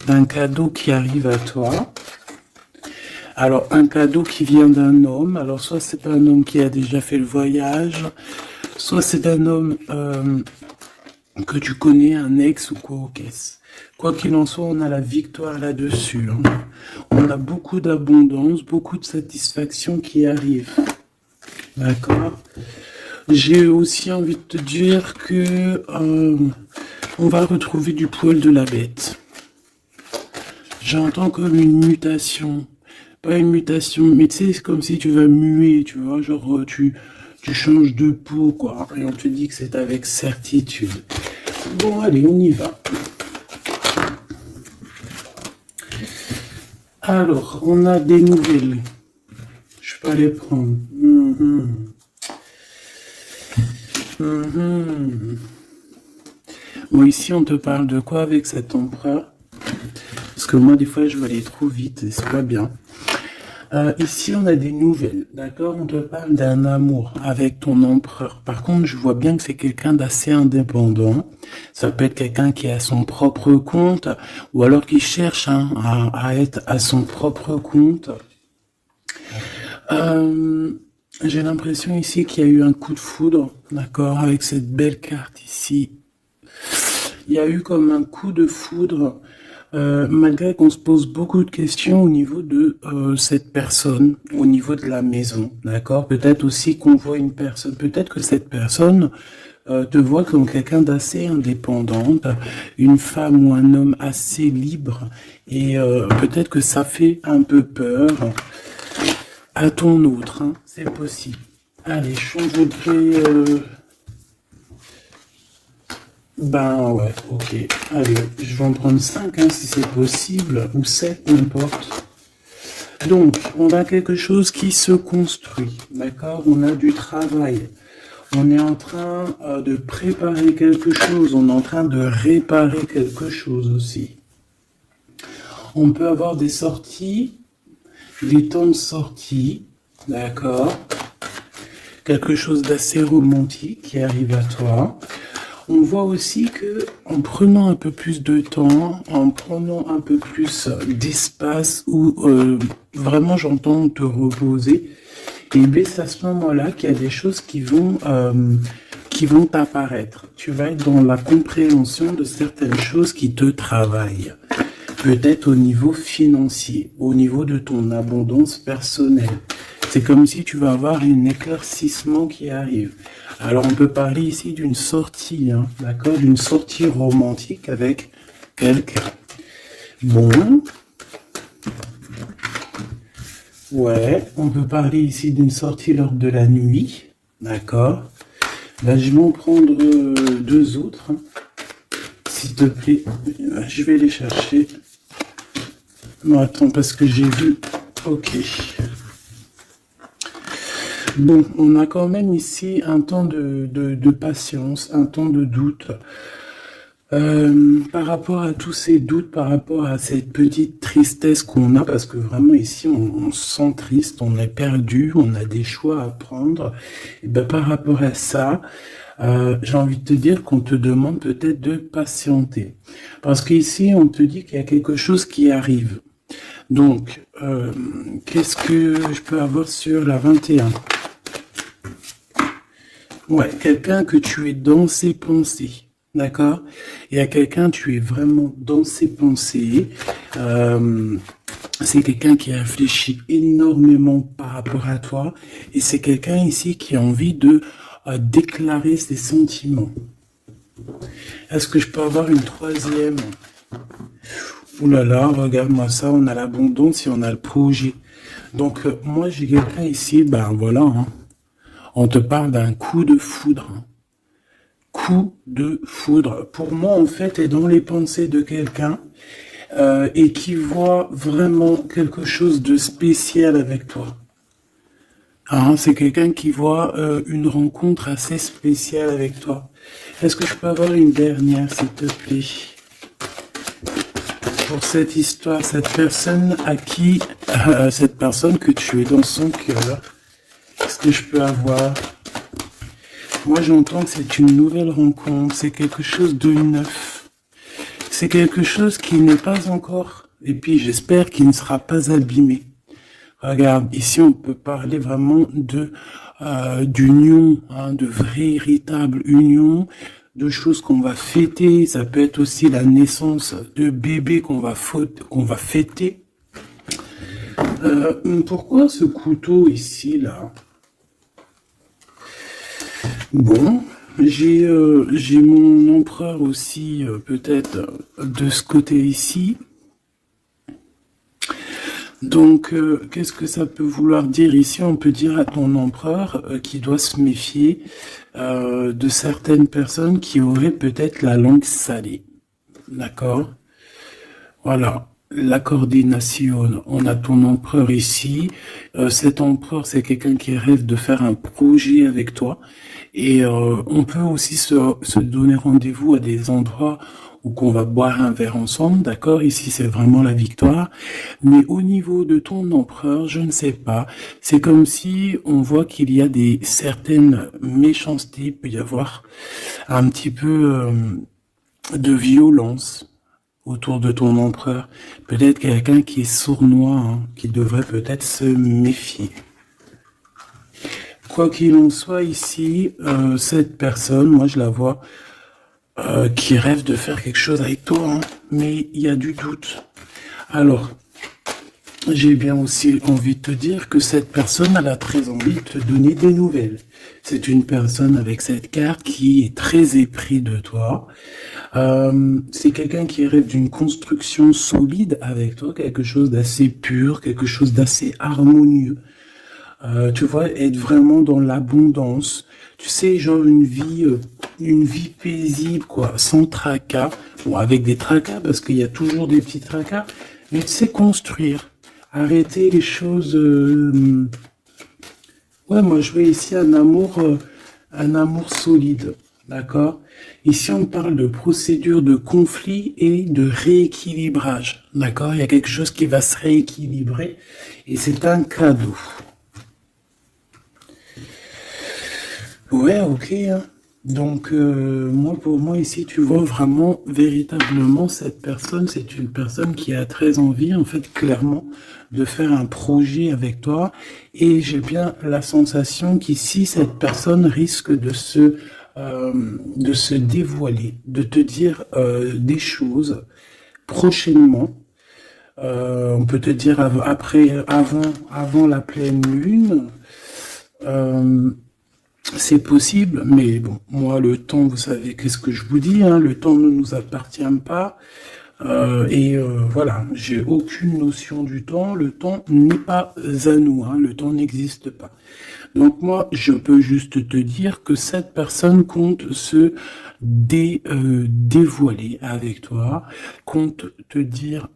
d'un cadeau qui arrive à toi. Alors, un cadeau qui vient d'un homme. Alors, soit c'est un homme qui a déjà fait le voyage, soit c'est un homme que tu connais, un ex ou quoi qu'est-ce. Quoi qu'il en soit, on a la victoire là-dessus. Hein. On a beaucoup d'abondance, beaucoup de satisfaction qui arrive. D'accord? J'ai aussi envie de te dire que on va retrouver du poil de la bête. J'entends comme une mutation. Pas une mutation, mais tu sais, c'est comme si tu vas muer, tu vois, genre tu changes de peau, quoi. Et on te dit que c'est avec certitude. Bon, allez, on y va. Alors, on a des nouvelles. Je peux les prendre. Bon, ici, on te parle de quoi avec cet empereur? Parce que moi, des fois, je vais aller trop vite et c'est pas bien. Ici, on a des nouvelles, d'accord? On te parle d'un amour avec ton empereur. Par contre, je vois bien que c'est quelqu'un d'assez indépendant. Ça peut être quelqu'un qui a son propre compte ou alors qui cherche à être à son propre compte. J'ai l'impression ici qu'il y a eu un coup de foudre, d'accord? Avec cette belle carte ici. Il y a eu comme un coup de foudre. Malgré qu'on se pose beaucoup de questions au niveau de cette personne, au niveau de la maison, d'accord? Peut-être aussi qu'on voit une personne, peut-être que cette personne te voit comme quelqu'un d'assez indépendante, une femme ou un homme assez libre, et peut-être que ça fait un peu peur à ton autre, hein, c'est possible. Allez, changerai... Ben ouais, ok. Allez, je vais en prendre 5 hein, si c'est possible, ou 7, n'importe. Donc, on a quelque chose qui se construit, d'accord? On a du travail. On est en train de préparer quelque chose, on est en train de réparer quelque chose aussi. On peut avoir des sorties, des temps de sortie, d'accord? Quelque chose d'assez romantique qui arrive à toi. On voit aussi que en prenant un peu plus de temps, en prenant un peu plus d'espace où vraiment j'entends te reposer, et bien c'est à ce moment-là qu'il y a des choses qui vont apparaître. Tu vas être dans la compréhension de certaines choses qui te travaillent. Peut-être au niveau financier, au niveau de ton abondance personnelle. C'est comme si tu vas avoir un éclaircissement qui arrive. Alors on peut parler ici d'une sortie, hein, d'accord, d'une sortie romantique avec quelqu'un. Bon. Ouais, on peut parler ici d'une sortie lors de la nuit, d'accord. Là, je vais en prendre 2 autres, hein. S'il te plaît, je vais les chercher. Non, attends, parce que j'ai vu... Ok. Bon, on a quand même ici un temps de patience, un temps de doute. Par rapport à tous ces doutes, par rapport à cette petite tristesse qu'on a, parce que vraiment ici on se sent triste, on est perdu, on a des choix à prendre. Et ben par rapport à ça, j'ai envie de te dire qu'on te demande peut-être de patienter. Parce qu'ici on te dit qu'il y a quelque chose qui arrive. Donc, qu'est-ce que je peux avoir sur la 21? Ouais, quelqu'un que tu es dans ses pensées, d'accord? Il y a quelqu'un, tu es vraiment dans ses pensées. C'est quelqu'un qui réfléchit énormément par rapport à toi. Et c'est quelqu'un ici qui a envie de déclarer ses sentiments. Est-ce que je peux avoir une 3e? Ouh là là, regarde-moi ça, on a l'abondance et on a le projet. Donc, moi, j'ai quelqu'un ici, ben voilà, hein. On te parle d'un coup de foudre. Coup de foudre. Pour moi, en fait, est dans les pensées de quelqu'un et qui voit vraiment quelque chose de spécial avec toi. Hein, c'est quelqu'un qui voit une rencontre assez spéciale avec toi. Est-ce que je peux avoir une dernière, s'il te plaît? Pour cette histoire, cette personne à qui, cette personne que tu es dans son cœur, qu'est-ce que je peux avoir? Moi, j'entends que c'est une nouvelle rencontre, c'est quelque chose de neuf. c'est quelque chose qui n'est pas encore, et puis j'espère qu'il ne sera pas abîmé. Regarde, ici on peut parler vraiment de d'union, hein, de véritable union, de choses qu'on va fêter. Ça peut être aussi la naissance de bébés qu'on va fêter. Pourquoi ce couteau ici, là? Bon, j'ai mon empereur aussi, peut-être, de ce côté ici. Donc, qu'est-ce que ça peut vouloir dire ici? On peut dire à ton empereur qu'il doit se méfier de certaines personnes qui auraient peut-être la langue salée. D'accord? Voilà. La coordination, on a ton empereur ici. Cet empereur, c'est quelqu'un qui rêve de faire un projet avec toi. Et on peut aussi se donner rendez-vous à des endroits où qu'on va boire un verre ensemble, d'accord? Ici, c'est vraiment la victoire. Mais au niveau de ton empereur, je ne sais pas. C'est comme si on voit qu'il y a certaines méchancetés. Il peut y avoir un petit peu de violence autour de ton empereur. Peut-être quelqu'un qui est sournois, hein, qui devrait peut-être se méfier. Quoi qu'il en soit ici, cette personne, moi je la vois, qui rêve de faire quelque chose avec toi, hein, mais il y a du doute. Alors, j'ai bien aussi envie de te dire que cette personne, elle a très envie de te donner des nouvelles. C'est une personne avec cette carte qui est très épris de toi. C'est quelqu'un qui rêve d'une construction solide avec toi, quelque chose d'assez pur, quelque chose d'assez harmonieux. Tu vois, être vraiment dans l'abondance. Tu sais, genre une vie paisible, quoi, sans tracas. Bon, avec des tracas, parce qu'il y a toujours des petits tracas, mais tu sais construire. Arrêter les choses. Ouais, moi je vois ici un amour solide, d'accord? Ici on parle de procédure de conflit et de rééquilibrage, d'accord? Il y a quelque chose qui va se rééquilibrer et c'est un cadeau. Ouais, ok, hein. Donc, pour moi ici, tu vois vraiment, véritablement, cette personne, c'est une personne qui a très envie, en fait, clairement, de faire un projet avec toi. Et j'ai bien la sensation qu'ici, cette personne risque de se dévoiler, de te dire des choses prochainement. On peut te dire avant la pleine lune. C'est possible, mais bon, moi, le temps, vous savez, qu'est-ce que je vous dis, hein, le temps ne nous appartient pas. Voilà, j'ai aucune notion du temps. Le temps n'est pas à nous, hein, le temps n'existe pas. Donc moi, je peux juste te dire que cette personne compte se dévoiler avec toi, compte te dire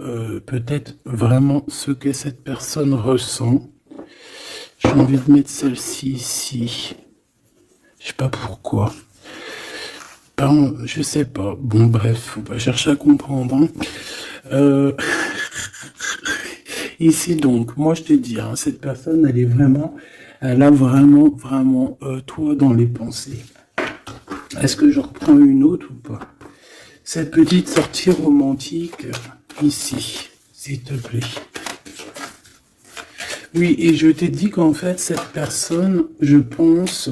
peut-être vraiment ce que cette personne ressent. J'ai envie de mettre celle-ci ici. Je sais pas pourquoi. Pardon, je sais pas. Bon, bref, faut pas chercher à comprendre. Hein. Ici, donc, moi, je te dis, hein, cette personne, elle a vraiment toi dans les pensées. Est-ce que je reprends une autre ou pas? Cette petite sortie romantique, ici, s'il te plaît. Oui, et je t'ai dit qu'en fait, cette personne, je pense,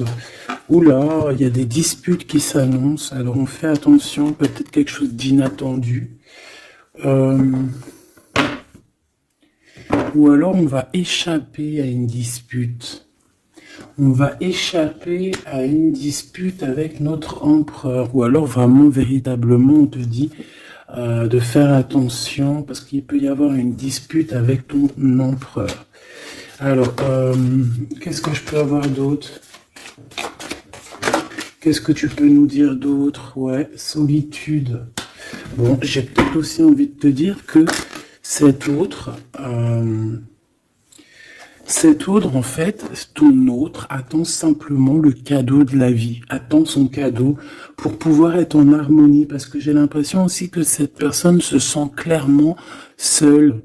oula, il y a des disputes qui s'annoncent, alors on fait attention, peut-être quelque chose d'inattendu. Ou alors on va échapper à une dispute. On va échapper à une dispute avec notre empereur. Ou alors vraiment, véritablement, on te dit de faire attention, parce qu'il peut y avoir une dispute avec ton empereur. Alors, qu'est-ce que je peux avoir d'autre? Qu'est-ce que tu peux nous dire d'autre? Ouais, solitude. Bon, j'ai peut-être aussi envie de te dire que cet autre, en fait, ton autre attend simplement le cadeau de la vie, attend son cadeau pour pouvoir être en harmonie, parce que j'ai l'impression aussi que cette personne se sent clairement seule.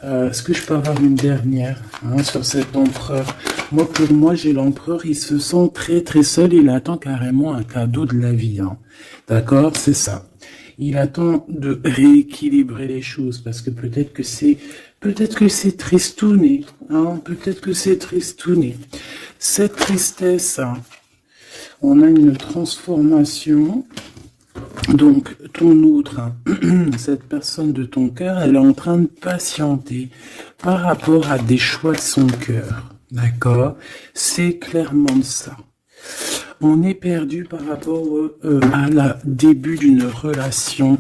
Est-ce que je peux avoir une dernière sur cet empereur? Pour moi, j'ai l'empereur, il se sent très très seul, il attend carrément un cadeau de la vie. Hein. D'accord? C'est ça. Il attend de rééquilibrer les choses parce que peut-être que c'est tristouné, hein, peut-être que c'est tristouné. Cette tristesse, hein, on a une transformation. Donc, ton autre, hein, cette personne de ton cœur, elle est en train de patienter par rapport à des choix de son cœur. D'accord? C'est clairement ça. On est perdu par rapport à la début d'une relation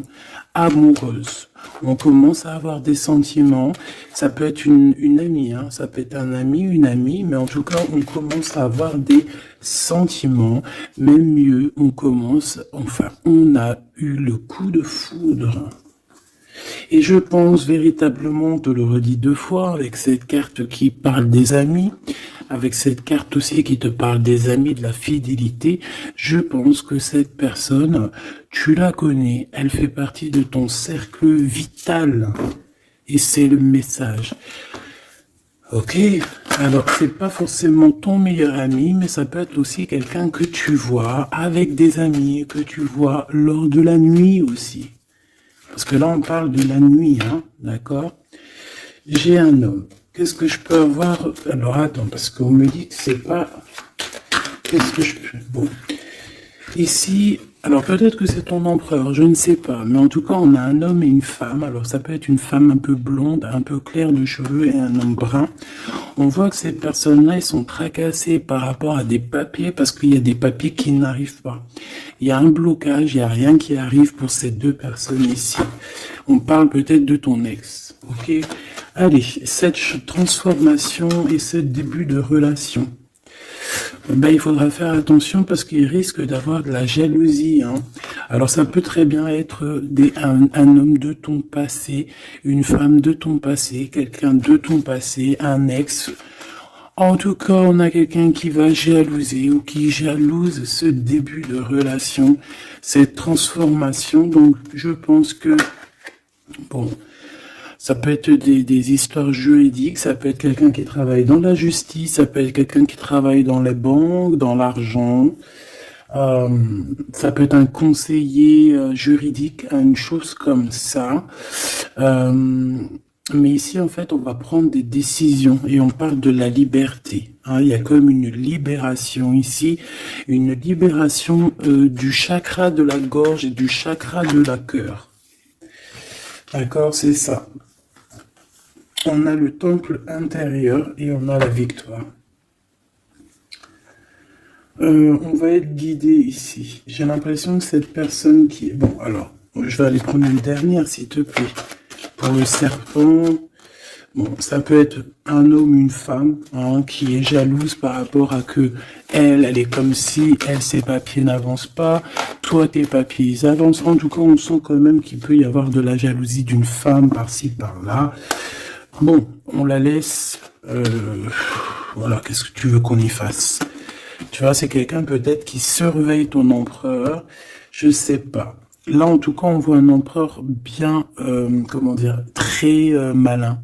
amoureuse. On commence à avoir des sentiments. Ça peut être une amie, hein, ça peut être un ami, une amie, mais en tout cas, on commence à avoir des sentiments. Même mieux, on a eu le coup de foudre. Et je pense véritablement, on te le redis 2 fois, avec cette carte qui parle des amis, avec cette carte aussi qui te parle des amis, de la fidélité, je pense que cette personne, tu la connais, elle fait partie de ton cercle vital. Et c'est le message. Ok, alors c'est pas forcément ton meilleur ami, mais ça peut être aussi quelqu'un que tu vois avec des amis, que tu vois lors de la nuit aussi. Parce que là, on parle de la nuit, hein, d'accord? J'ai un homme. Qu'est-ce que je peux avoir? Alors, attends, parce qu'on me dit que c'est pas... Qu'est-ce que je peux... Bon. Ici, alors peut-être que c'est ton empereur, je ne sais pas. Mais en tout cas, on a un homme et une femme. Alors, ça peut être une femme un peu blonde, un peu claire de cheveux et un homme brun. On voit que ces personnes-là, ils sont tracassés par rapport à des papiers parce qu'il y a des papiers qui n'arrivent pas. Il y a un blocage, il n'y a rien qui arrive pour ces 2 personnes ici. On parle peut-être de ton ex. Ok? Allez, cette transformation et ce début de relation. Ben, il faudra faire attention parce qu'il risque d'avoir de la jalousie. Hein. Alors ça peut très bien être un homme de ton passé, une femme de ton passé, quelqu'un de ton passé, un ex. En tout cas, on a quelqu'un qui va jalouser ou qui jalouse ce début de relation, cette transformation. Donc je pense que, bon... Ça peut être des histoires juridiques, ça peut être quelqu'un qui travaille dans la justice, ça peut être quelqu'un qui travaille dans les banques, dans l'argent. Ça peut être un conseiller juridique, une chose comme ça. Mais ici, en fait, on va prendre des décisions et on parle de la liberté. Hein, il y a comme une libération ici, une libération du chakra de la gorge et du chakra de la cœur. D'accord, c'est ça. On a le temple intérieur et on a la victoire. On va être guidé ici. J'ai l'impression que cette personne qui... Bon, alors, je vais aller prendre une dernière, s'il te plaît. Pour le serpent, bon, ça peut être un homme, une femme, hein, qui est jalouse par rapport à que elle est comme si, ses papiers n'avancent pas, toi, tes papiers, ils avancent. En tout cas, on sent quand même qu'il peut y avoir de la jalousie d'une femme par-ci, par-là. Bon, on la laisse, voilà, qu'est-ce que tu veux qu'on y fasse? Tu vois, c'est quelqu'un peut-être qui surveille ton empereur, je sais pas. Là, en tout cas, on voit un empereur bien, comment dire, très malin.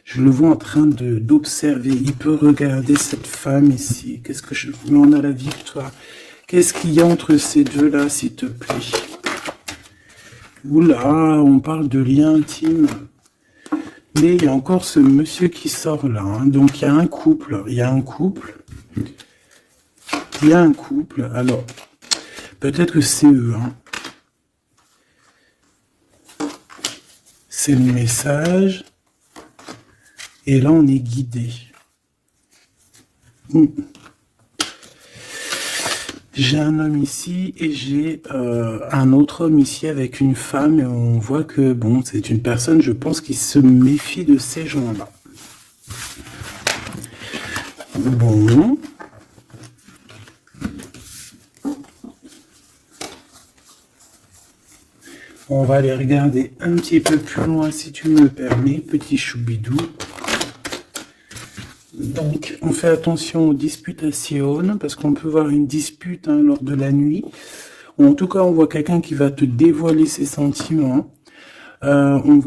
Je le vois en train d'observer. Il peut regarder cette femme ici. Qu'est-ce que je... Mais on a la victoire. Qu'est-ce qu'il y a entre ces deux-là, s'il te plaît? Oula, on parle de lien intime. Mais il y a encore ce monsieur qui sort là. Hein. Donc, il y a un couple. Il y a un couple. Il y a un couple. Alors, peut-être que c'est eux. Hein. C'est le message. Et là, on est guidé. J'ai un homme ici et j'ai un autre homme ici avec une femme. Et on voit que, bon, c'est une personne, je pense, qui se méfie de ces gens-là. Bon. On va aller regarder un petit peu plus loin, si tu me le permets, petit choubidou. Donc, on fait attention aux disputations, parce qu'on peut voir une dispute lors de la nuit. Ou en tout cas, on voit quelqu'un qui va te dévoiler ses sentiments. On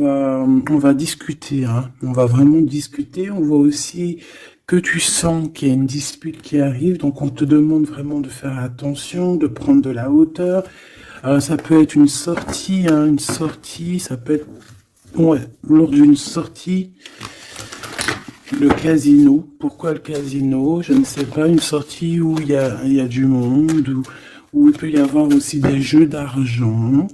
va discuter, hein. On va vraiment discuter. On voit aussi que tu sens qu'il y a une dispute qui arrive. Donc, on te demande vraiment de faire attention, de prendre de la hauteur. Ça peut être une sortie, hein, ça peut être, ouais, lors d'une sortie, le casino. Pourquoi le casino? Je ne sais pas, une sortie où il y a du monde, où il peut y avoir aussi des jeux d'argent.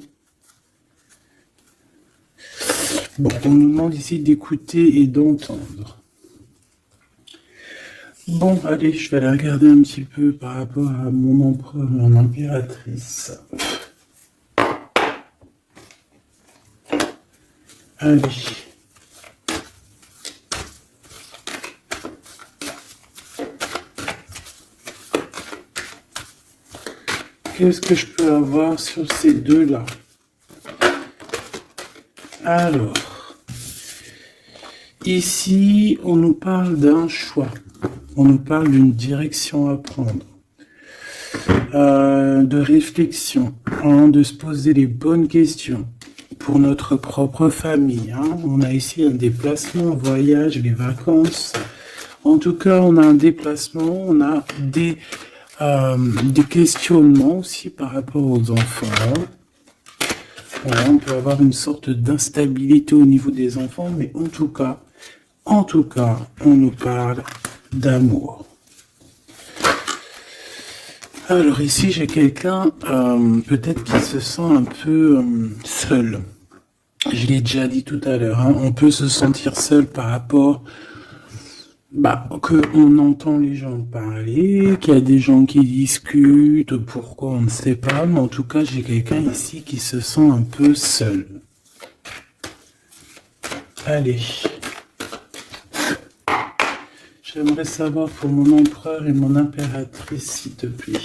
Bon, on nous demande ici d'écouter et d'entendre. Bon, allez, je vais aller regarder un petit peu par rapport à mon empereur et mon impératrice. Allez. Qu'est-ce que je peux avoir sur ces deux-là? Alors, ici, on nous parle d'un choix. On nous parle d'une direction à prendre. De réflexion, hein, de se poser les bonnes questions pour notre propre famille. Hein. On a ici un déplacement, un voyage, les vacances. En tout cas, on a un déplacement, on a des questionnements aussi par rapport aux enfants. Voilà, on peut avoir une sorte d'instabilité au niveau des enfants, mais en tout cas, on nous parle d'amour. Alors ici, j'ai quelqu'un peut-être qui se sent un peu seul. Je l'ai déjà dit tout à l'heure, hein, on peut se sentir seul par rapport qu'on entend les gens parler, qu'il y a des gens qui discutent, pourquoi on ne sait pas, mais en tout cas, j'ai quelqu'un ici qui se sent un peu seul. Allez. J'aimerais savoir pour mon empereur et mon impératrice, s'il te plaît.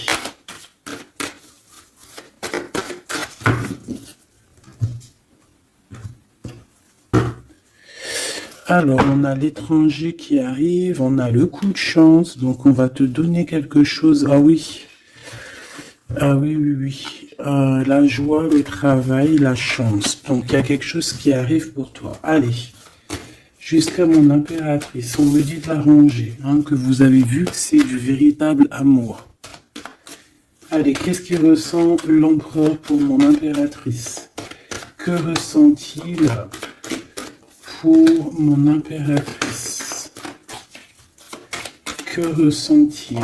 Alors, on a l'étranger qui arrive, on a le coup de chance, donc on va te donner quelque chose. Ah oui. Ah oui, oui, oui. La joie, le travail, la chance. Donc, il y a quelque chose qui arrive pour toi. Allez. Jusqu'à mon impératrice, on me dit de la ranger, hein, que vous avez vu que c'est du véritable amour. Allez, qu'est-ce qu'il ressent l'empereur pour mon impératrice? Que ressent-il pour mon impératrice? Que ressent-il?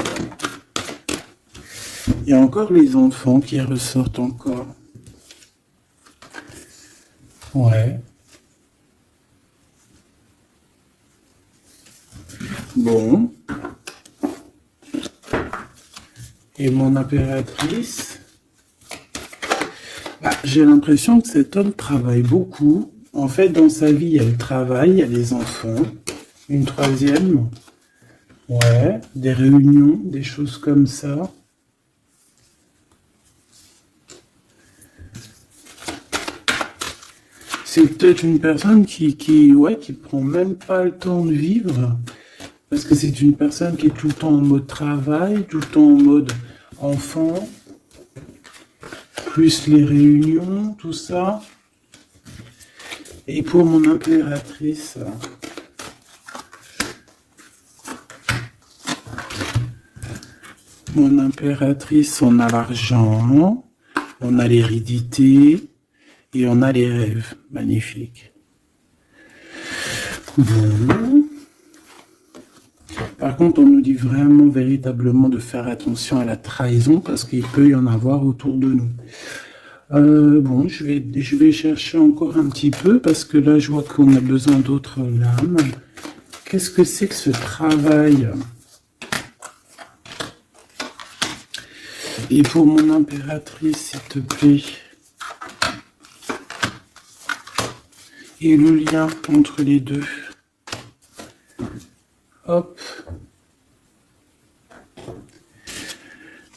Il y a encore les enfants qui ressortent encore. Ouais. Bon. Et mon impératrice, j'ai l'impression que cet homme travaille beaucoup. En fait, dans sa vie, il y a le travail, il y a les enfants. Une troisième. Ouais, des réunions, des choses comme ça. C'est peut-être une personne qui prend même pas le temps de vivre. Parce que c'est une personne qui est tout le temps en mode travail, tout le temps en mode enfant, plus les réunions, tout ça. Et pour mon impératrice, on a l'argent, on a l'hérédité et on a les rêves. Magnifique. Bon. Par contre, on nous dit vraiment, véritablement de faire attention à la trahison parce qu'il peut y en avoir autour de nous. Bon, je vais chercher encore un petit peu parce que là, je vois qu'on a besoin d'autres lames. Qu'est-ce que c'est que ce travail? Et pour mon impératrice, s'il te plaît. Et le lien entre les deux. Hop.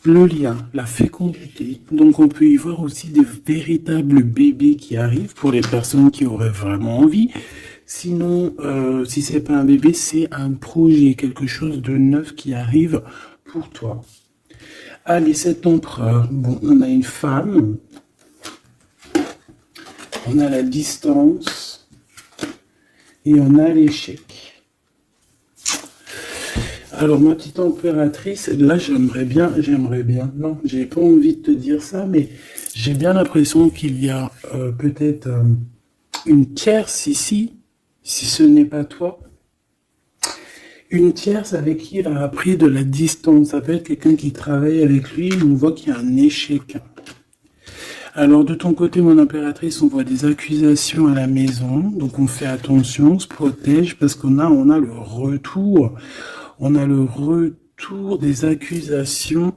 Le lien, la fécondité. Donc on peut y voir aussi des véritables bébés qui arrivent pour les personnes qui auraient vraiment envie. Sinon, si c'est pas un bébé, c'est un projet, quelque chose de neuf qui arrive pour toi. Allez, cet empereur. Bon, on a une femme. On a la distance. Et on a l'échec. Alors, ma petite impératrice, là, j'aimerais bien, non, j'ai pas envie de te dire ça, mais J'ai bien l'impression qu'il y a peut-être une tierce ici, si ce n'est pas toi. Une tierce avec qui il a pris de la distance. Ça peut être quelqu'un qui travaille avec lui, on voit qu'il y a un échec. Alors de ton côté, mon impératrice, on voit des accusations à la maison, donc on fait attention, on se protège parce on a le retour, des accusations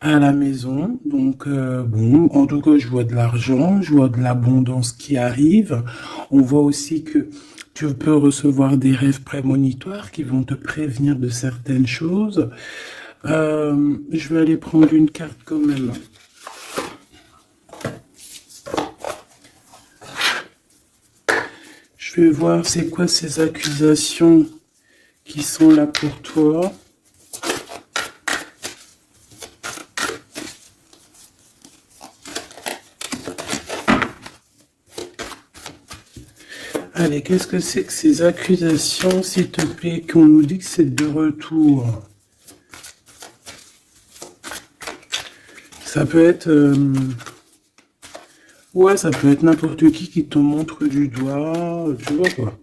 à la maison. Donc bon, en tout cas, je vois de l'argent, je vois de l'abondance qui arrive. On voit aussi que tu peux recevoir des rêves prémonitoires qui vont te prévenir de certaines choses. Je vais aller prendre une carte quand même. Je vais voir c'est quoi ces accusations qui sont là pour toi. Allez, qu'est-ce que c'est que ces accusations, s'il te plaît, qu'on nous dit que c'est de retour? Ça peut être... ouais, ça peut être n'importe qui te montre du doigt, tu vois quoi.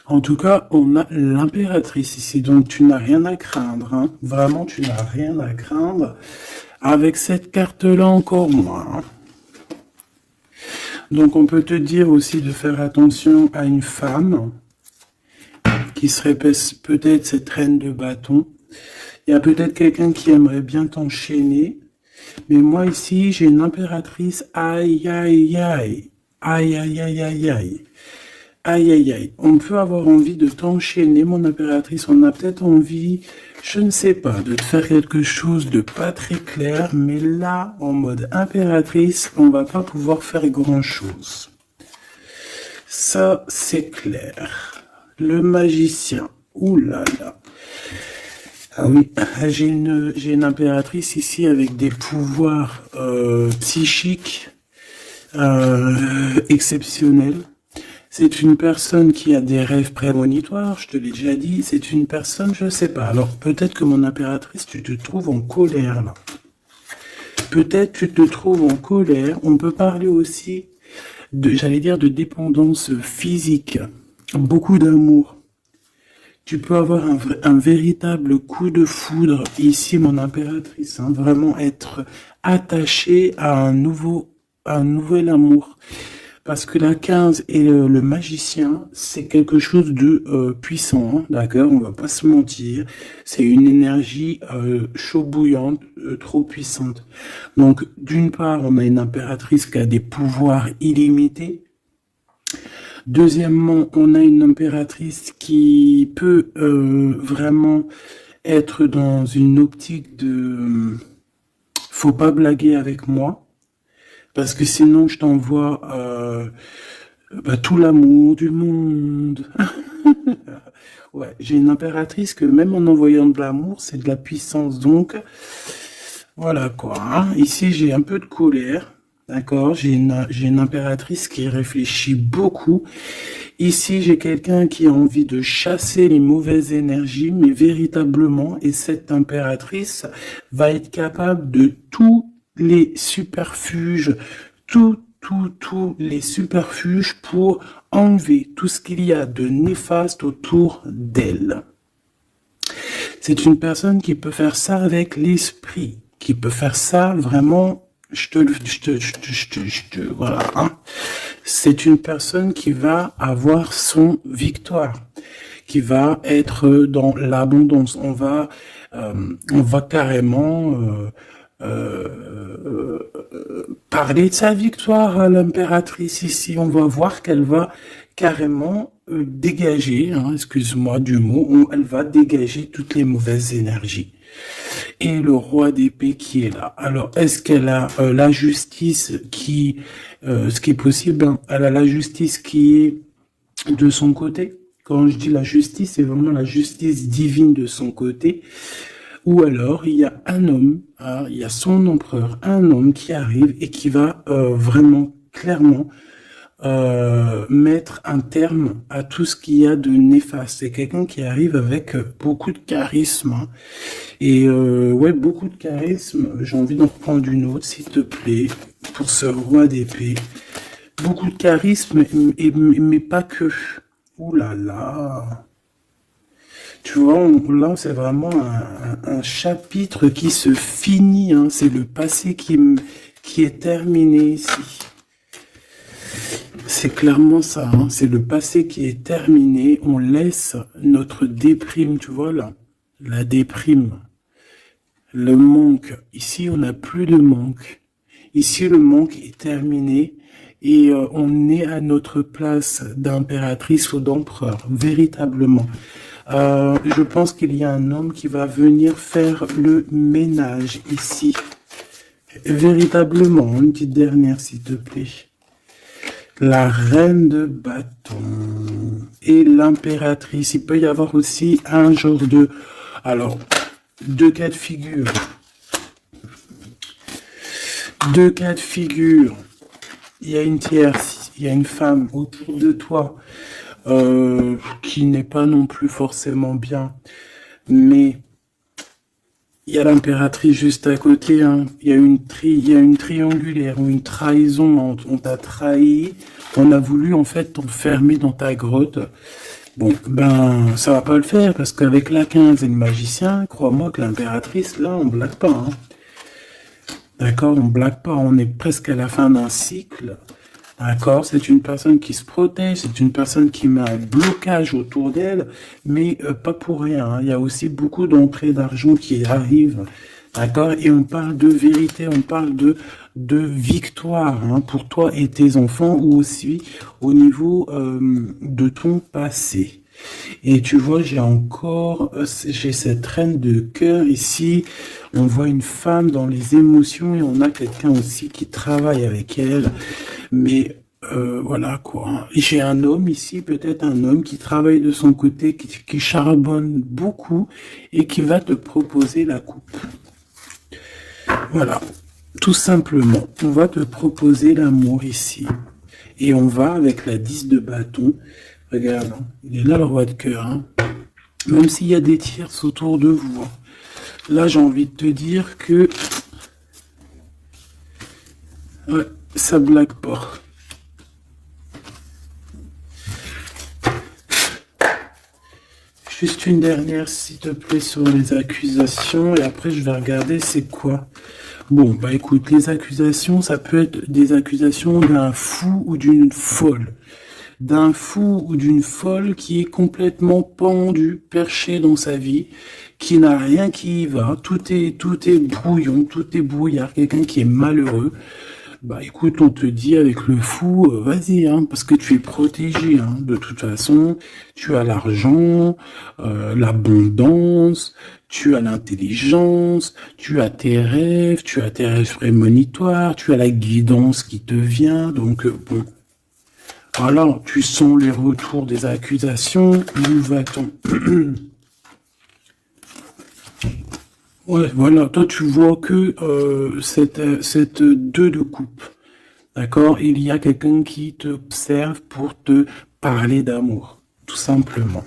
En tout cas, on a l'impératrice ici, donc tu n'as rien à craindre, hein. Vraiment, tu n'as rien à craindre. Avec cette carte-là, encore moins. Hein. Donc, on peut te dire aussi de faire attention à une femme qui serait peut-être cette reine de bâton. Il y a peut-être quelqu'un qui aimerait bien t'enchaîner. Mais moi, ici, j'ai une impératrice. Aïe, aïe, aïe. Aïe, aïe, aïe, aïe, aïe. Aïe, aïe, aïe. On peut avoir envie de t'enchaîner, mon impératrice. On a peut-être envie, je ne sais pas, de te faire quelque chose de pas très clair. Mais là, en mode impératrice, on va pas pouvoir faire grand-chose. Ça, c'est clair. Le magicien. Ouh là là. Ah oui, j'ai une impératrice ici avec des pouvoirs psychiques exceptionnels. C'est une personne qui a des rêves prémonitoires, je te l'ai déjà dit. C'est une personne, je sais pas. Alors peut-être que mon impératrice, tu te trouves en colère là. Peut-être tu te trouves en colère. On peut parler aussi j'allais dire, de dépendance physique. Beaucoup d'amour. Tu peux avoir un véritable coup de foudre ici, mon impératrice. Hein, vraiment être attaché à un nouvel amour. Parce que la 15 et le magicien, c'est quelque chose de puissant, hein, d'accord? On va pas se mentir. C'est une énergie chaud bouillante, trop puissante. Donc, d'une part, on a une impératrice qui a des pouvoirs illimités. Deuxièmement, on a une impératrice qui peut vraiment être dans une optique de faut pas blaguer avec moi. Parce que sinon, je t'envoie tout l'amour du monde. Ouais, j'ai une impératrice que même en envoyant de l'amour, c'est de la puissance. Donc, voilà quoi. Hein. Ici, j'ai un peu de colère. D'accord, j'ai une impératrice qui réfléchit beaucoup. Ici, j'ai quelqu'un qui a envie de chasser les mauvaises énergies, mais véritablement, et cette impératrice va être capable de tous les superfuges, tous les superfuges pour enlever tout ce qu'il y a de néfaste autour d'elle. C'est une personne qui peut faire ça avec l'esprit, qui peut faire ça vraiment, voilà, hein. C'est une personne qui va avoir son victoire, qui va être dans l'abondance. On va carrément parler de sa victoire à l'impératrice ici. On va voir qu'elle va carrément dégager, hein, excuse-moi du mot, elle va dégager toutes les mauvaises énergies. Et le roi d'épée qui est là. Alors, est-ce qu'elle a la justice qui, ce qui est possible, hein, elle a la justice qui est de son côté. Quand je dis la justice, c'est vraiment la justice divine de son côté. Ou alors, il y a un homme, hein, il y a son empereur, un homme qui arrive et qui va vraiment, clairement, mettre un terme à tout ce qu'il y a de néfaste. C'est quelqu'un qui arrive avec beaucoup de charisme, hein. Et ouais, beaucoup de charisme. J'ai envie d'en reprendre une autre, s'il te plaît, pour ce roi d'épée. Beaucoup de charisme, mais pas que. Ouh là là. Tu vois, là, c'est vraiment un chapitre qui se finit, hein. C'est le passé qui est terminé ici. C'est clairement ça, hein. C'est le passé qui est terminé. On laisse notre déprime, tu vois là. La déprime. Le manque. Ici, on n'a plus de manque. Ici, le manque est terminé. Et on est à notre place d'impératrice ou d'empereur, véritablement. Je pense qu'il y a un homme qui va venir faire le ménage ici. Véritablement, une petite dernière, s'il te plaît. La reine de bâton et l'impératrice. Il peut y avoir aussi un genre de... Alors, deux cas de figure. Deux cas de figure. Il y a une tierce, il y a une femme autour de toi qui n'est pas non plus forcément bien, mais il y a l'impératrice juste à côté, hein. Il y a une triangulaire ou une trahison. On t'a trahi, on a voulu en fait t'enfermer dans ta grotte. Bon, ben ça va pas le faire parce qu'avec la 15 et le magicien, crois-moi que l'impératrice, là, on blague pas, hein. D'accord, on blague pas, on est presque à la fin d'un cycle. D'accord, c'est une personne qui se protège, c'est une personne qui met un blocage autour d'elle, mais pas pour rien, hein. Il y a aussi beaucoup d'entrées d'argent qui arrivent. D'accord, et on parle de vérité, on parle de victoire, hein, pour toi et tes enfants, ou aussi au niveau de ton passé. Et tu vois, j'ai cette reine de cœur ici. On voit une femme dans les émotions et on a quelqu'un aussi qui travaille avec elle. Mais voilà quoi. J'ai un homme ici, peut-être un homme qui travaille de son côté, qui charbonne beaucoup et qui va te proposer la coupe. Voilà, tout simplement. On va te proposer l'amour ici. Et on va avec la 10 de bâton. Regarde, hein, il est là le roi de cœur, hein. Même s'il y a des tierces autour de vous, hein. Là, j'ai envie de te dire que ouais, ça blague pas. Juste une dernière, s'il te plaît, sur les accusations, et après je vais regarder c'est quoi. Bon, bah écoute, les accusations, ça peut être des accusations d'un fou ou d'une folle. D'un fou ou d'une folle qui est complètement pendu, perché dans sa vie, qui n'a rien qui y va, tout est brouillon, tout est brouillard, quelqu'un qui est malheureux. Bah écoute, on te dit avec le fou, vas-y, hein, parce que tu es protégé, hein, de toute façon, tu as l'argent, l'abondance, tu as l'intelligence, tu as tes rêves prémonitoires, tu as la guidance qui te vient, donc bon. Voilà, tu sens les retours des accusations, où va-t-on? Ouais, voilà, toi tu vois que cette 2 de coupe, d'accord? Il y a quelqu'un qui t'observe pour te parler d'amour, tout simplement.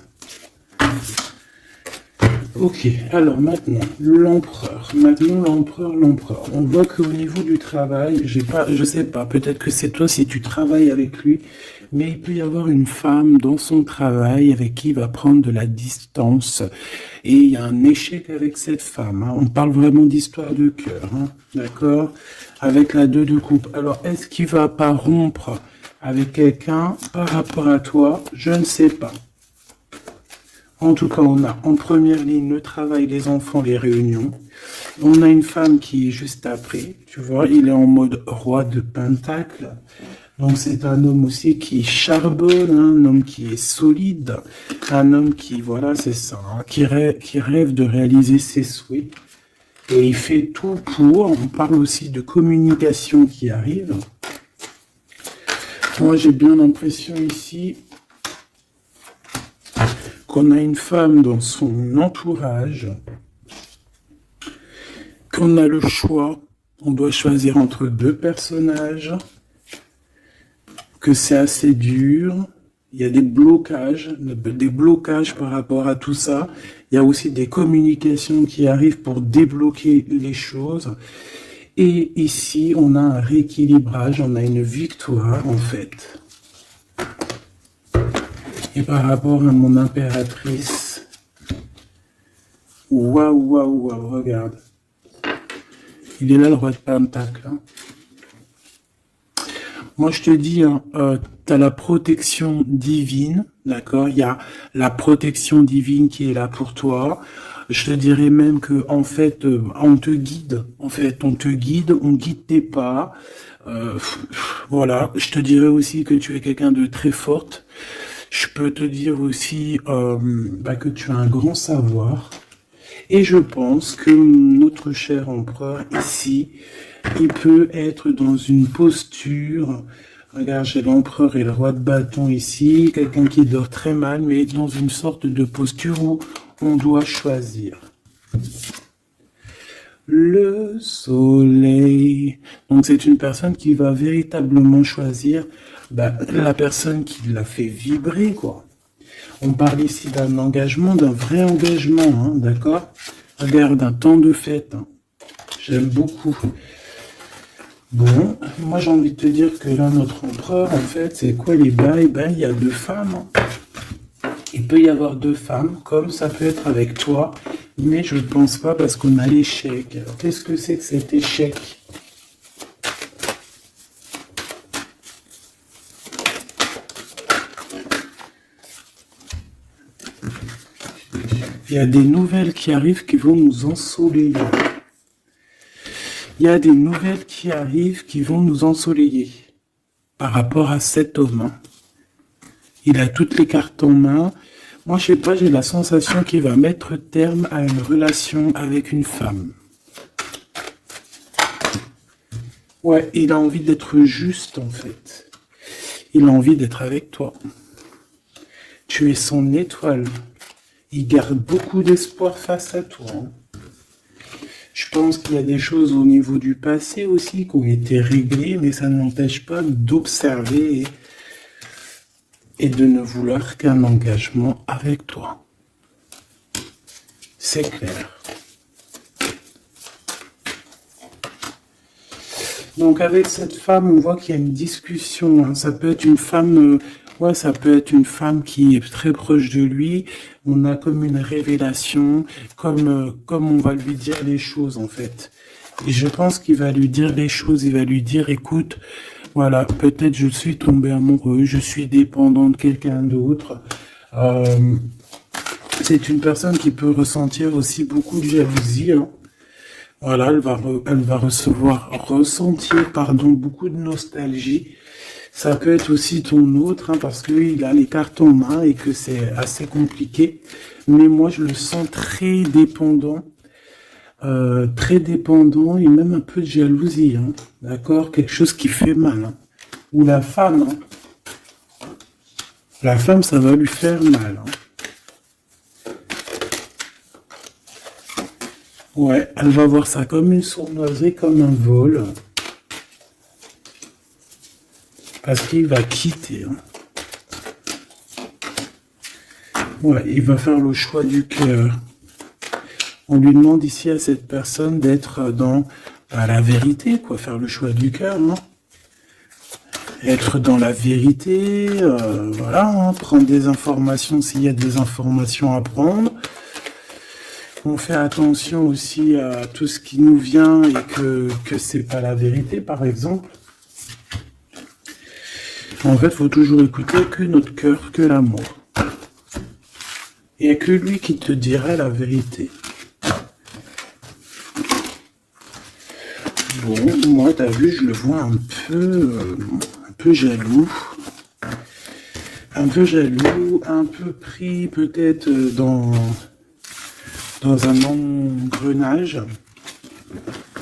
Ok, alors maintenant, l'empereur. L'empereur. On voit qu'au niveau du travail, je sais pas, peut-être que c'est toi si tu travailles avec lui, mais il peut y avoir une femme dans son travail avec qui il va prendre de la distance. Et il y a un échec avec cette femme, hein. On parle vraiment d'histoire de cœur, hein, d'accord? Avec la 2 de coupe. Alors, est-ce qu'il va pas rompre avec quelqu'un par rapport à toi? Je ne sais pas. En tout cas, on a en première ligne le travail, les enfants, les réunions. On a une femme qui est juste après, tu vois, il est en mode roi de pentacle. Donc c'est un homme aussi qui charbonne, hein, un homme qui est solide, un homme qui, voilà, c'est ça, hein, qui rêve de réaliser ses souhaits. Et il fait tout pour, on parle aussi de communication qui arrive. Moi j'ai bien l'impression ici qu'on a une femme dans son entourage, qu'on a le choix, on doit choisir entre 2 personnages, que c'est assez dur. Il y a des blocages par rapport à tout ça. Il y a aussi des communications qui arrivent pour débloquer les choses. Et ici, on a un rééquilibrage, on a une victoire en fait. Et par rapport à mon impératrice, waouh, regarde. Il est là le roi de Pentacle. Hein. Moi, je te dis, hein, tu as la protection divine, d'accord? Il y a la protection divine qui est là pour toi. Je te dirais même que, en fait, on te guide. En fait, on te guide, on guide tes pas. Voilà. Je te dirais aussi que tu es quelqu'un de très forte. Je peux te dire aussi que tu as un grand savoir. Et je pense que notre cher empereur ici, il peut être dans une posture, regarde, j'ai l'empereur et le roi de bâton ici, quelqu'un qui dort très mal, mais dans une sorte de posture où on doit choisir. Le soleil. Donc c'est une personne qui va véritablement choisir la personne qui l'a fait vibrer, quoi. On parle ici d'un engagement, d'un vrai engagement, hein, d'accord? Regarde, un temps de fête. Hein. J'aime beaucoup. Bon, moi j'ai envie de te dire que là, notre empereur, en fait, c'est quoi les bails? Il y a 2 femmes. Hein. Il peut y avoir 2 femmes, comme ça peut être avec toi, mais je ne pense pas parce qu'on a l'échec. Alors, qu'est-ce que c'est que cet échec? Il y a des nouvelles qui arrivent qui vont nous ensoleiller. Il y a des nouvelles qui arrivent qui vont nous ensoleiller par rapport à cet homme. Il a toutes les cartes en main. Moi, je sais pas, j'ai la sensation qu'il va mettre terme à une relation avec une femme. Ouais, il a envie d'être juste, en fait. Il a envie d'être avec toi. Tu es son étoile. Il garde beaucoup d'espoir face à toi. Hein. Je pense qu'il y a des choses au niveau du passé aussi qui ont été réglées, mais ça n'empêche pas d'observer et de ne vouloir qu'un engagement avec toi. C'est clair. Donc avec cette femme, on voit qu'il y a une discussion. Hein. Ça peut être une femme... ça peut être une femme qui est très proche de lui. On a comme une révélation, comme on va lui dire les choses en fait. Et je pense qu'il va lui dire les choses. Il va lui dire, écoute, voilà, peut-être je suis tombé amoureux, je suis dépendant de quelqu'un d'autre. C'est une personne qui peut ressentir aussi beaucoup de jalousie. Hein. Voilà, elle va ressentir beaucoup de nostalgie. Ça peut être aussi ton autre, hein, parce qu'il a les cartes en main et que c'est assez compliqué. Mais moi, je le sens très dépendant et même un peu de jalousie. Hein, d'accord? Quelque chose qui fait mal. Hein. Ou la femme. Hein. La femme, ça va lui faire mal. Hein. Ouais, elle va voir ça comme une sournoiserie, comme un vol. Parce qu'il va quitter. Hein. Ouais, il va faire le choix du cœur. On lui demande ici à cette personne d'être dans la vérité, quoi, faire le choix du cœur. Hein. Être dans la vérité, voilà, hein, prendre des informations s'il y a des informations à prendre. On fait attention aussi à tout ce qui nous vient et que c'est pas la vérité, par exemple. En fait, il faut toujours écouter que notre cœur, que l'amour. Il n'y a que lui qui te dira la vérité. Bon, moi, t'as vu, je le vois un peu jaloux. Un peu jaloux, un peu pris peut-être dans un engrenage.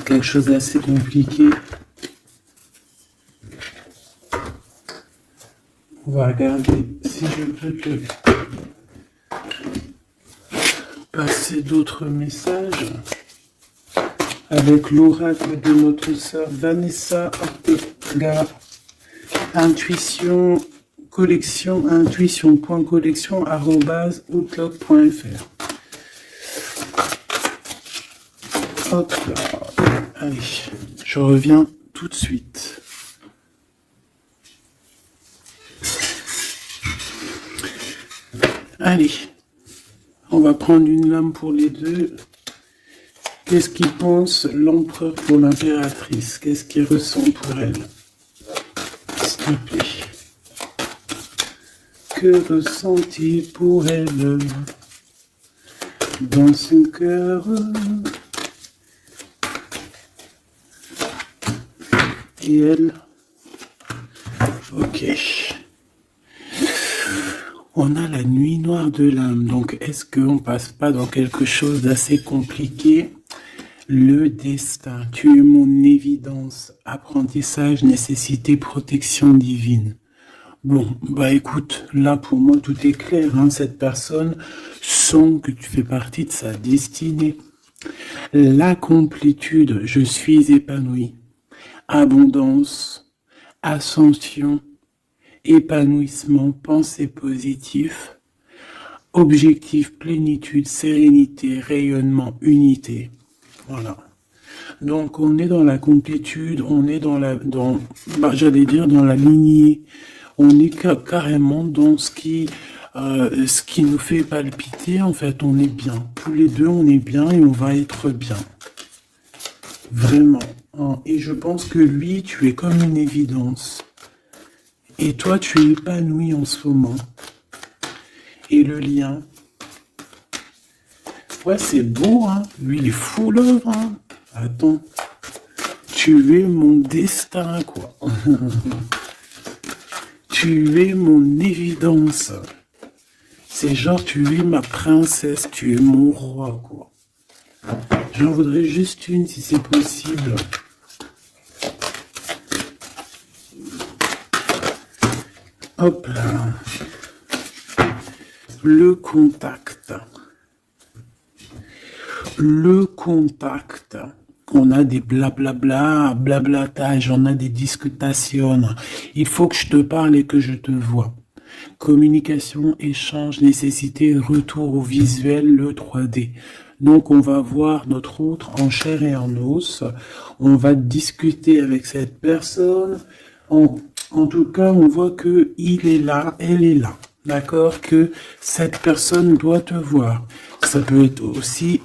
Quelque chose d'assez compliqué. On va regarder si je peux te passer d'autres messages avec l'oracle de notre sœur Vanessa Ortega. Intuition collection, intuition.collection@outlook.fr. Hop là. Allez, je reviens tout de suite. Allez, on va prendre une lame pour les deux. Qu'est-ce qu'il pense l'empereur pour l'impératrice? Qu'est-ce qu'il ressent pour elle? S'il te plaît. Que ressent-il pour elle dans son cœur? Et elle? Ok. On a la nuit noire de l'âme. Donc, est-ce qu'on passe pas dans quelque chose d'assez compliqué? Le destin. Tu es mon évidence. Apprentissage, nécessité, protection divine. Bon, bah écoute, là pour moi tout est clair, hein. Cette personne sent que tu fais partie de sa destinée. La complétude, je suis épanoui. Abondance, ascension, épanouissement, pensée positive, objectif, plénitude, sérénité, rayonnement, unité. Voilà. Donc on est dans la complétude, on est dans la, j'allais dire dans la lignée. On est carrément dans ce qui nous fait palpiter. En fait, on est bien. Tous les deux, on est bien et on va être bien. Vraiment. Et je pense que lui, tu es comme une évidence. Et toi, tu es épanoui en ce moment. Et le lien. Ouais, c'est beau, hein. Lui, il est full love, hein. Attends. Tu es mon destin, quoi. Tu es mon évidence. C'est genre, tu es ma princesse, tu es mon roi, quoi. J'en voudrais juste une, si c'est possible. Hop là. Le contact. Le contact. On a des blablabla, blablatage, on a des discutations. Il faut que je te parle et que je te vois. Communication, échange, nécessité, retour au visuel, le 3D. Donc on va voir notre autre en chair et en os. On va discuter avec cette personne. En tout cas, on voit que il est là, elle est là. D'accord? Que cette personne doit te voir. Ça peut être aussi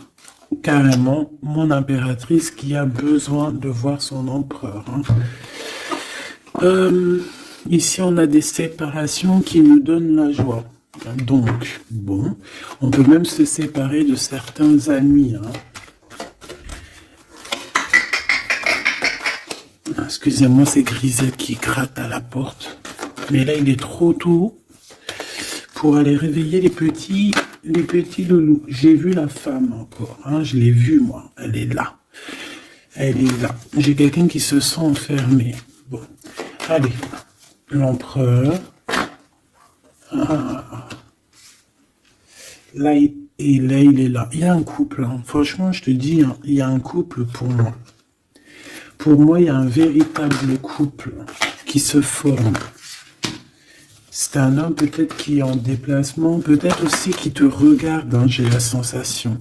carrément mon impératrice qui a besoin de voir son empereur. Ici, on a des séparations qui nous donnent la joie. Donc, bon, on peut même se séparer de certains amis. Excusez-moi, c'est Grisette qui gratte à la porte. Mais là, il est trop tôt pour aller réveiller les petits loulous. J'ai vu la femme encore, je l'ai vue moi, elle est là. Elle est là. J'ai quelqu'un qui se sent enfermé. Bon, allez, l'empereur. Là, il est là. Il y a un couple, franchement, je te dis, il y a un couple pour moi. Pour moi, il y a un véritable couple qui se forme. C'est un homme peut-être qui est en déplacement, peut-être aussi qui te regarde, j'ai la sensation.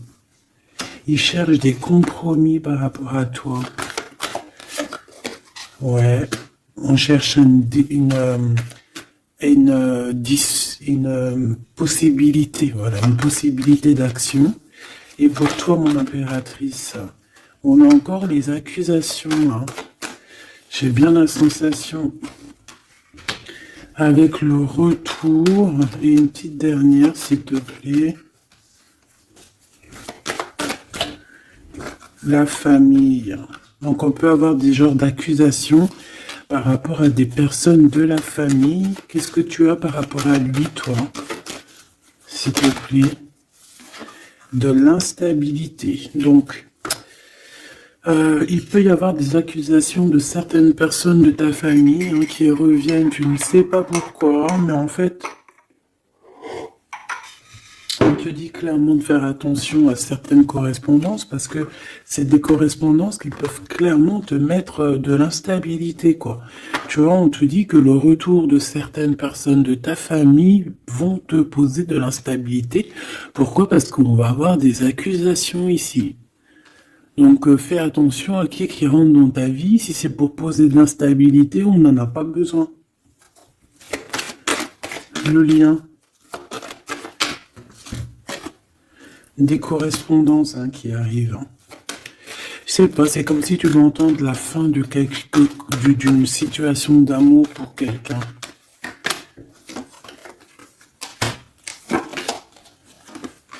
Il cherche des compromis par rapport à toi. Ouais, on cherche une possibilité, voilà, une possibilité d'action. Et pour toi, mon impératrice, on a encore les accusations. J'ai bien la sensation. Avec le retour, et une petite dernière, s'il te plaît. La famille. Donc, on peut avoir des genres d'accusations par rapport à des personnes de la famille. Qu'est-ce que tu as par rapport à lui, toi? S'il te plaît. De l'instabilité. Donc, il peut y avoir des accusations de certaines personnes de ta famille qui reviennent, tu ne sais pas pourquoi, mais en fait, ok, te dit clairement de faire attention à certaines correspondances parce que c'est des correspondances qui peuvent clairement te mettre de l'instabilité, quoi. Tu vois, on te dit que le retour de certaines personnes de ta famille vont te poser de l'instabilité. Pourquoi? Parce qu'on va avoir des accusations ici. Donc fais attention à qui rentre dans ta vie. Si c'est pour poser de l'instabilité, on n'en a pas besoin. Le lien. Des correspondances qui arrivent. Je sais pas, c'est comme si tu veux entendre la fin de d'une situation d'amour pour quelqu'un.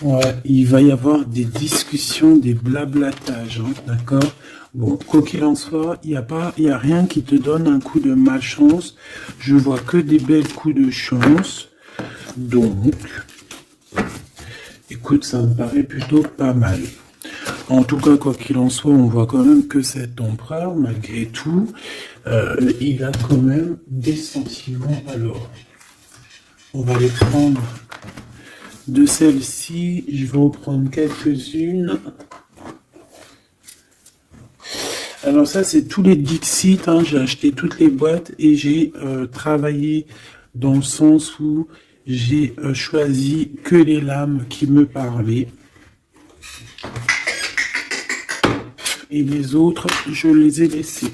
Ouais, il va y avoir des discussions, des blablatages, d'accord? Bon, quoi qu'il en soit, il y a rien qui te donne un coup de malchance. Je vois que des belles coups de chance. Donc, écoute, ça me paraît plutôt pas mal. En tout cas, quoi qu'il en soit, on voit quand même que cet empereur, malgré tout, il a quand même des sentiments. Alors, on va les prendre de celles-ci. Je vais en prendre quelques-unes. Alors ça, c'est tous les Dixit. J'ai acheté toutes les boîtes et j'ai travaillé dans le sens où j'ai choisi que les lames qui me parlaient. Et les autres, je les ai laissés.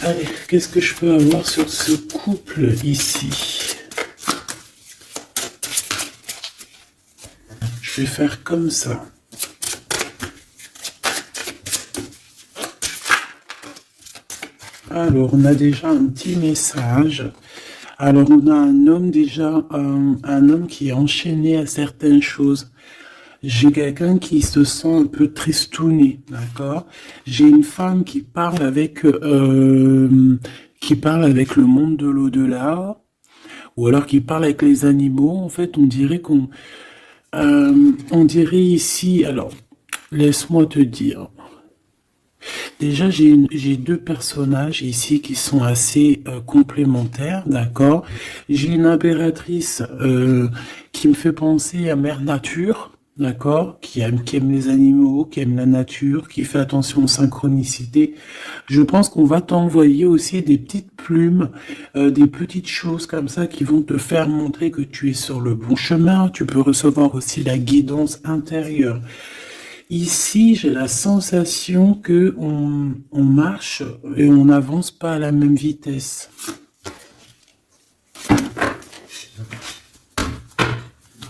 Allez, qu'est-ce que je peux avoir sur ce couple ici? Je vais faire comme ça. Alors, on a déjà un petit message. Alors, on a un homme déjà, un homme qui est enchaîné à certaines choses. J'ai quelqu'un qui se sent un peu tristouné, d'accord? J'ai une femme qui parle avec le monde de l'au-delà, ou alors qui parle avec les animaux. En fait, on dirait on dirait ici. Alors, laisse-moi te dire. Déjà, j'ai deux personnages ici qui sont assez complémentaires, d'accord? J'ai une impératrice qui me fait penser à Mère Nature. D'accord, qui aime les animaux, qui aime la nature, qui fait attention aux synchronicités. Je pense qu'on va t'envoyer aussi des petites plumes, des petites choses comme ça qui vont te faire montrer que tu es sur le bon chemin. Tu peux recevoir aussi la guidance intérieure. Ici, j'ai la sensation que on marche et on n'avance pas à la même vitesse.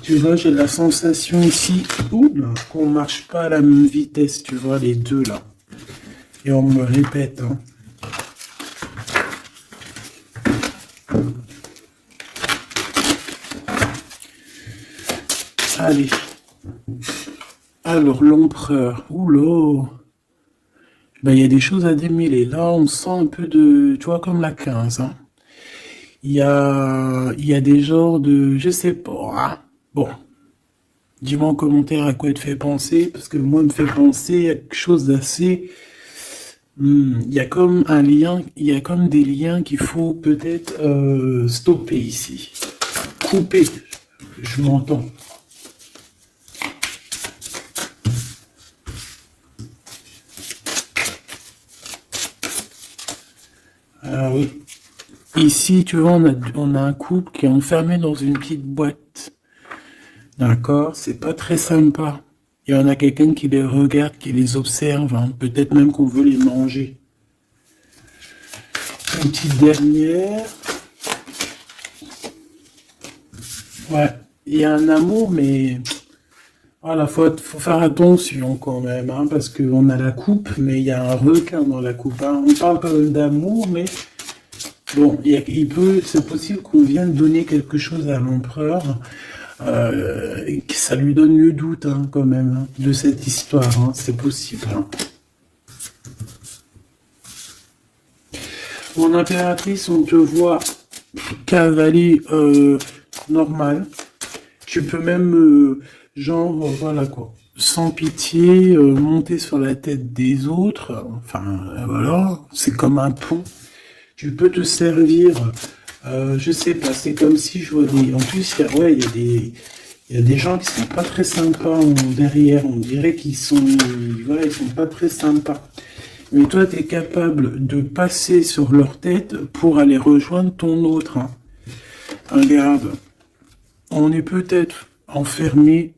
Tu vois, j'ai la sensation ici qu'on marche pas à la même vitesse, tu vois, les deux là. Et on me répète. Allez. Alors, l'empereur. Oula. Ben, il y a des choses à démêler. Là, on sent un peu de... Tu vois, comme la 15. Il y a des genres de... Je sais pas. Bon, dis-moi en commentaire à quoi il te fait penser, parce que moi, il me fait penser à quelque chose d'assez... Il y a comme un lien, il y a comme des liens qu'il faut peut-être stopper ici. Couper, je m'entends. Ah oui. Ici, tu vois, on a un couple qui est enfermé dans une petite boîte. D'accord, c'est pas très sympa. Il y en a quelqu'un qui les regarde, qui les observe, peut-être même qu'on veut les manger. Une petite dernière. Ouais, il y a un amour, mais voilà, faut faire attention quand même, parce qu'on a la coupe, mais il y a un requin dans la coupe. On parle quand même d'amour, mais bon, c'est possible qu'on vienne donner quelque chose à l'empereur. Que ça lui donne le doute quand même de cette histoire, c'est possible. Mon impératrice, on te voit cavaler normal. Tu peux même, genre, voilà quoi, sans pitié, monter sur la tête des autres. Enfin, voilà, c'est comme un pont. Tu peux te servir... je sais pas, c'est comme si je vois des... En plus, il y a Il y a des gens qui sont pas très sympas derrière. On dirait qu'ils sont, voilà, ils sont pas très sympas. Mais toi, tu es capable de passer sur leur tête pour aller rejoindre ton autre. Hein. Regarde, on est peut-être enfermé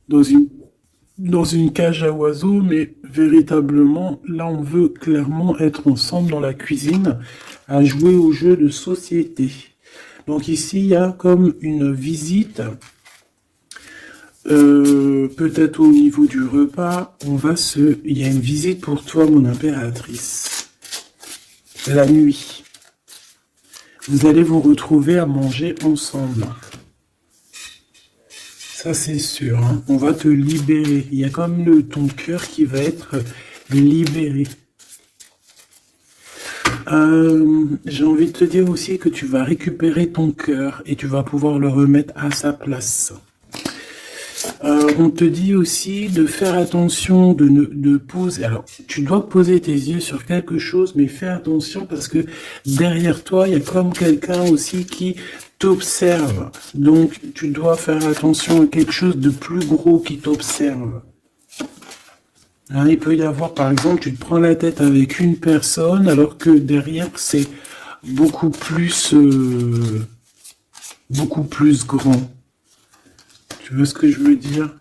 dans une cage à oiseaux, mais véritablement, là, on veut clairement être ensemble dans la cuisine à jouer aux jeux de société. Donc ici, il y a comme une visite, peut-être au niveau du repas, il y a une visite pour toi, mon impératrice. La nuit. Vous allez vous retrouver à manger ensemble. Ça, c'est sûr. Hein. On va te libérer. Il y a comme ton cœur qui va être libéré. J'ai envie de te dire aussi que tu vas récupérer ton cœur et tu vas pouvoir le remettre à sa place. On te dit aussi de faire attention, de poser. Alors, tu dois poser tes yeux sur quelque chose, mais fais attention parce que derrière toi, il y a comme quelqu'un aussi qui t'observe. Donc, tu dois faire attention à quelque chose de plus gros qui t'observe. Hein, il peut y avoir, par exemple, tu te prends la tête avec une personne, alors que derrière, c'est beaucoup plus grand. Tu vois ce que je veux dire?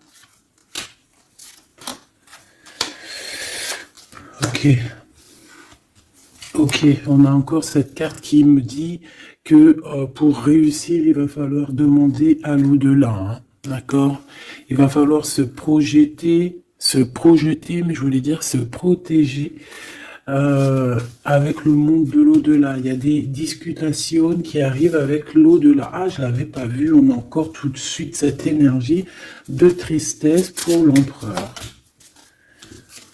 Ok, on a encore cette carte qui me dit que pour réussir, il va falloir demander à l'au-delà. Hein, d'accord? Il va falloir se projeter, mais je voulais dire se protéger avec le monde de l'au-delà. Il y a des discutations qui arrivent avec l'au-delà. Ah, je l'avais pas vu, on a encore tout de suite cette énergie de tristesse pour l'empereur.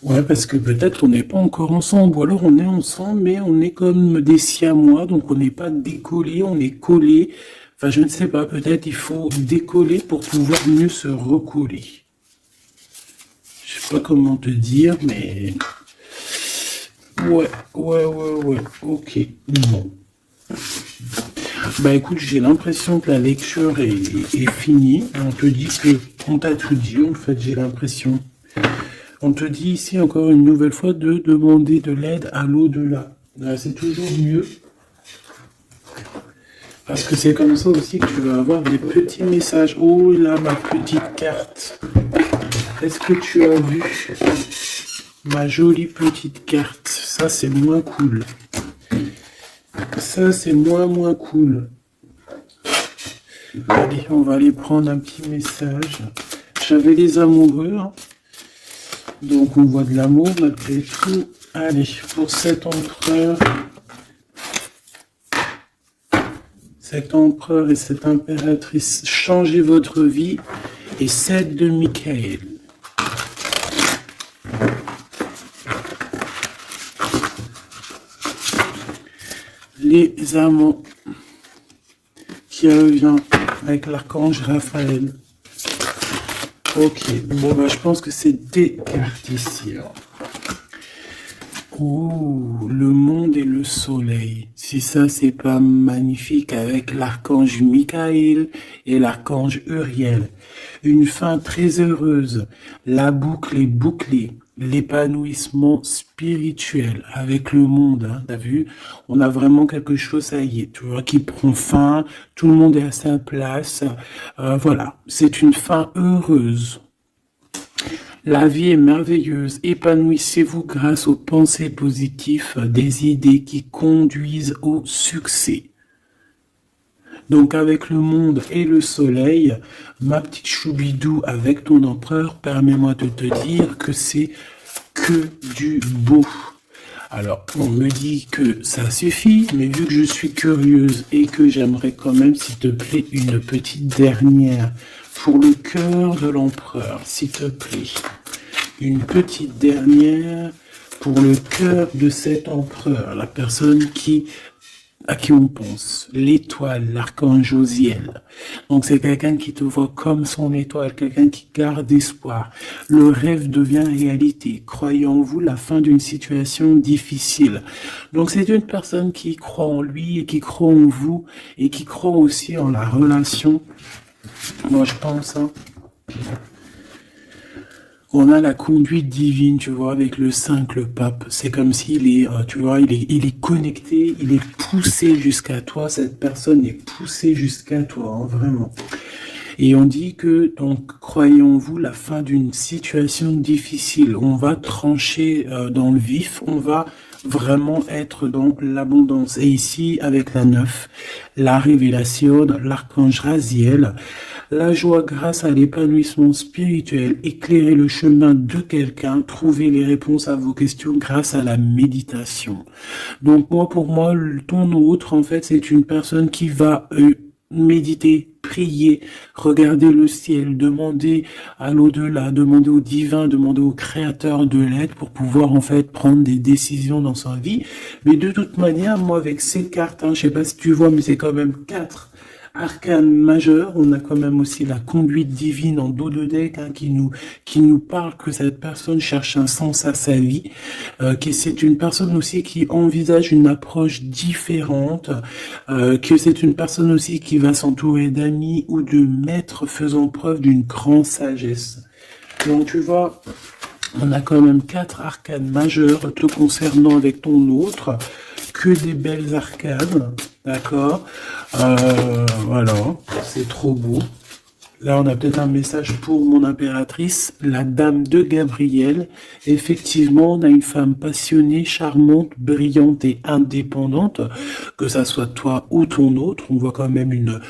Ouais, parce que peut-être on n'est pas encore ensemble, ou alors on est ensemble, mais on est comme des siamois, donc on n'est pas décollé, on est collé. Enfin, je ne sais pas, peut-être il faut décoller pour pouvoir mieux se recoller. Je sais pas comment te dire, mais... Ouais, ok, bon. Bah écoute, j'ai l'impression que la lecture est finie. On te dit que on t'a tout dit, en fait, j'ai l'impression. On te dit ici encore une nouvelle fois de demander de l'aide à l'au-delà. C'est toujours mieux. Parce que c'est comme ça aussi que tu vas avoir des petits messages. Oh là, ma petite carte. Est-ce que tu as vu ma jolie petite carte? Ça, c'est moins cool. Ça, c'est moins cool. Allez, on va aller prendre un petit message. J'avais les amoureux. Hein. Donc, on voit de l'amour malgré tout. Allez, pour cet empereur et cette impératrice, changez votre vie. Et 7 de Michael. Les amants qui revient avec l'archange Raphaël. Ok, bon bah je pense que c'est des cartes ici. Oh, le monde et le soleil. Si ça c'est pas magnifique avec l'archange Michael et l'archange Uriel. Une fin très heureuse. La boucle est bouclée. L'épanouissement spirituel avec le monde, hein, t'as vu, on a vraiment quelque chose, ça y est, tu vois, qui prend fin, tout le monde est à sa place, voilà, c'est une fin heureuse. La vie est merveilleuse, épanouissez-vous grâce aux pensées positives, des idées qui conduisent au succès. Donc avec le monde et le soleil, ma petite choubidou avec ton empereur, permets-moi de te dire que c'est que du beau. Alors, on me dit que ça suffit, mais vu que je suis curieuse et que j'aimerais quand même, s'il te plaît, une petite dernière pour le cœur de l'empereur, s'il te plaît. Une petite dernière pour le cœur de cet empereur, la personne à qui on pense, l'étoile, l'archange Josiel. Donc c'est quelqu'un qui te voit comme son étoile, quelqu'un qui garde espoir. Le rêve devient réalité. Croyez en vous la fin d'une situation difficile. Donc c'est une personne qui croit en lui et qui croit en vous et qui croit aussi en la relation Moi, je pense, hein. On a la conduite divine, tu vois, avec le 5, le pape. C'est comme s'il est, tu vois, il est connecté, il est poussé jusqu'à toi. Cette personne est poussée jusqu'à toi, hein, vraiment. Et on dit que, donc, croyez en vous, la fin d'une situation difficile. On va trancher dans le vif, on va vraiment être dans l'abondance. Et ici, avec la 9, la révélation, l'archange Raziel, la joie grâce à l'épanouissement spirituel, éclairer le chemin de quelqu'un, trouver les réponses à vos questions grâce à la méditation. Donc moi, pour moi, ton autre, en fait, c'est une personne qui va méditer, prier, regarder le ciel, demander à l'au-delà, demander au divin, demander au créateur de l'aide pour pouvoir en fait prendre des décisions dans sa vie. Mais de toute manière, moi avec ces cartes, hein, je sais pas si tu vois, mais c'est quand même 4 arcanes majeures. On a quand même aussi la conduite divine en dos de deck, hein, qui nous parle que cette personne cherche un sens à sa vie, que c'est une personne aussi qui envisage une approche différente, que c'est une personne aussi qui va s'entourer d'amis ou de maîtres faisant preuve d'une grande sagesse. Donc tu vois, on a quand même 4 arcanes majeures te concernant avec ton autre, que des belles arcanes, d'accord. Voilà, c'est trop beau. Là, on a peut-être un message pour mon impératrice, la dame de Gabriel. Effectivement, on a une femme passionnée, charmante, brillante et indépendante, que ça soit toi ou ton autre. On voit quand même une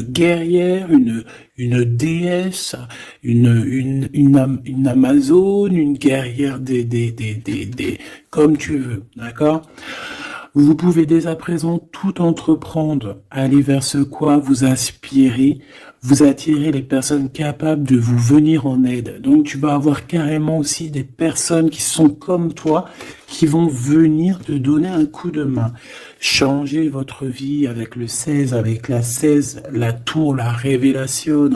guerrière, une déesse, une amazone, une guerrière comme tu veux, d'accord? Vous pouvez dès à présent tout entreprendre, aller vers ce quoi vous aspirez, vous attirez les personnes capables de vous venir en aide. Donc tu vas avoir carrément aussi des personnes qui sont comme toi, qui vont venir te donner un coup de main. Changez votre vie avec le 16, avec la 16, la tour, la révélation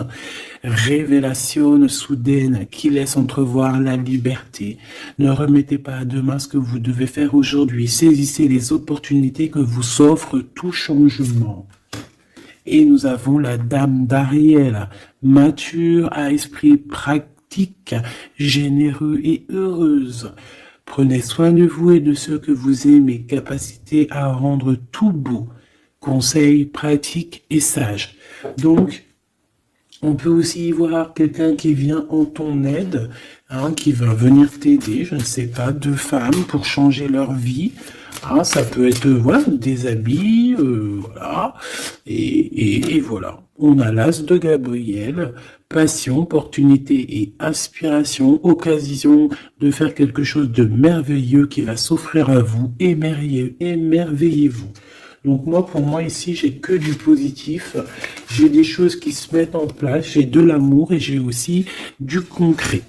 soudaine qui laisse entrevoir la liberté. Ne remettez pas à demain ce que vous devez faire aujourd'hui. Saisissez les opportunités que vous offre tout changement. Et nous avons la dame d'Ariel, mature à esprit pratique, généreux et heureuse. Prenez soin de vous et de ceux que vous aimez, capacité à rendre tout beau, conseils pratiques et sages. Donc, on peut aussi y voir quelqu'un qui vient en ton aide, hein, qui va venir t'aider, je ne sais pas, 2 femmes pour changer leur vie. Ah, ça peut être voilà, des habits, voilà, et voilà. On a l'as de Gabriel, passion, opportunité et inspiration, occasion de faire quelque chose de merveilleux qui va s'offrir à vous, émerveillez-vous. Donc moi, pour moi, ici, j'ai que du positif, j'ai des choses qui se mettent en place, j'ai de l'amour et j'ai aussi du concret.